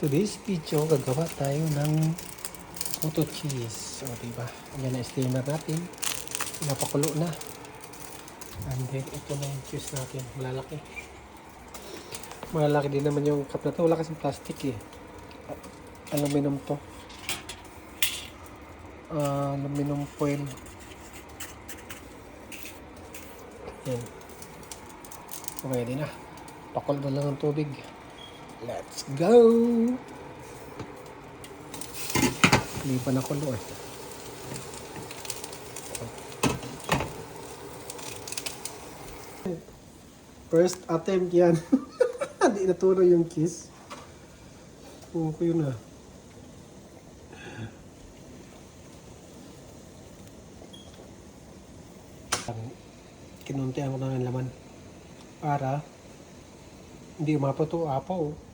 Today's video, gagawa tayo ng puto cheese. O, diba? Ayan na steamer natin. Napakulo na. And then, ito na yung cheese natin. Malalaki. Malalaki din naman yung cup na to. Wala kasing plastic eh. Aluminum to. Aluminum foil. Ayan. Pwede na. Pakulo na lang ng tubig. Let's go! Hindi pa nakulo eh. First attempt yan. Hindi natuloy yung kiss. Oo ko yun ah. Kinuntihan ko na ng laman. Para hindi umapato apaw.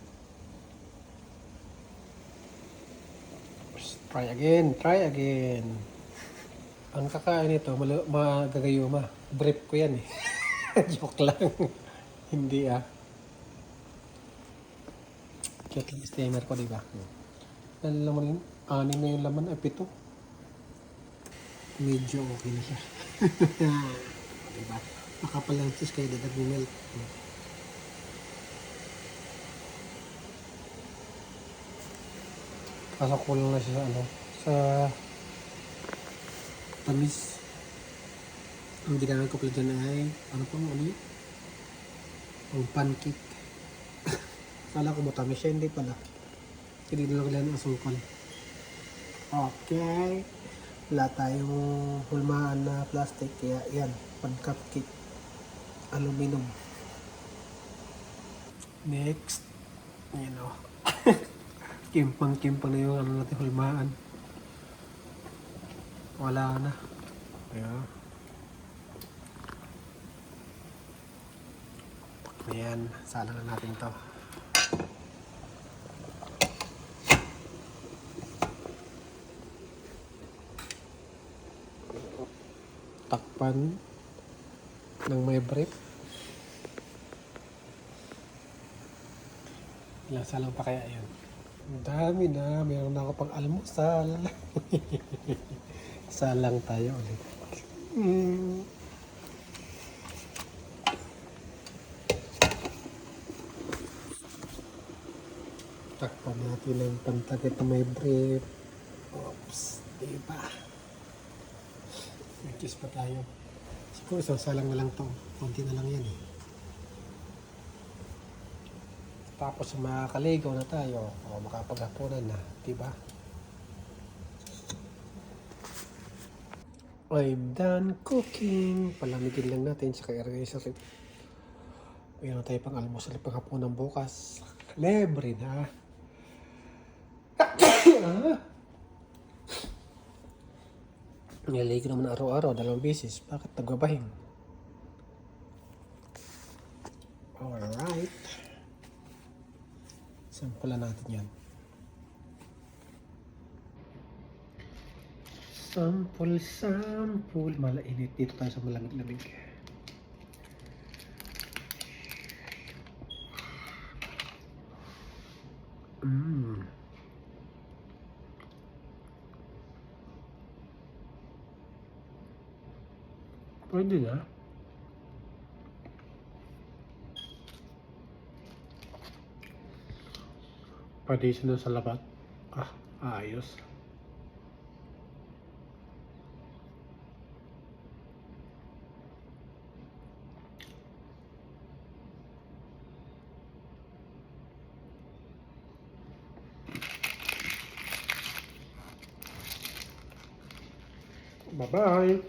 Try again. Ang kakain nito, magagayuma. Brief ko yan eh. Joke lang. Hindi ah. Cute lang steamer ko, diba? Ano naman yun? 6 na yung laman, 7. Medyo okay na siya. Diba? Makapal lang cheese kaya dadag milk. Kaso kulang na siya sa tamis. Ang ginamit ko pala dyan ay ang pancake. Kala ko matamis siya, hindi pala. Hindi na lang ng asukal. Okay. Wala tayong hulmaan na plastic, kaya yan, pan-cupcake. Aluminum. Next, kimpang na yung natin hulmaan. Wala na. Ayan. Ayan, salang na natin to. Takpan ng may brief. Ilang salang pa kaya yun? Ang dami na. Meron na ako pang almusal. Salang tayo ulit. Takpan natin ang pantagit na may brief. Oops. Diba? May cheese pa tayo. Siguro isang salang na lang to. Konti na lang yan eh. Tapos makakaligaw na tayo. O makapaghapunan na. Diba? I'm done cooking. Palamigin lang natin sa ilagay sa rip. Mayroon tayo pang almusal paghapunan bukas. Libre na. Nilaligo naman araw-araw, 2 beses. Bakit nagbabahing? Alright. Sampulan natin yan. Sample. Malainit. Dito tayo sa malamig-lamig. Pwede na. Pwede siya sa labat. Ayos. Bye-bye.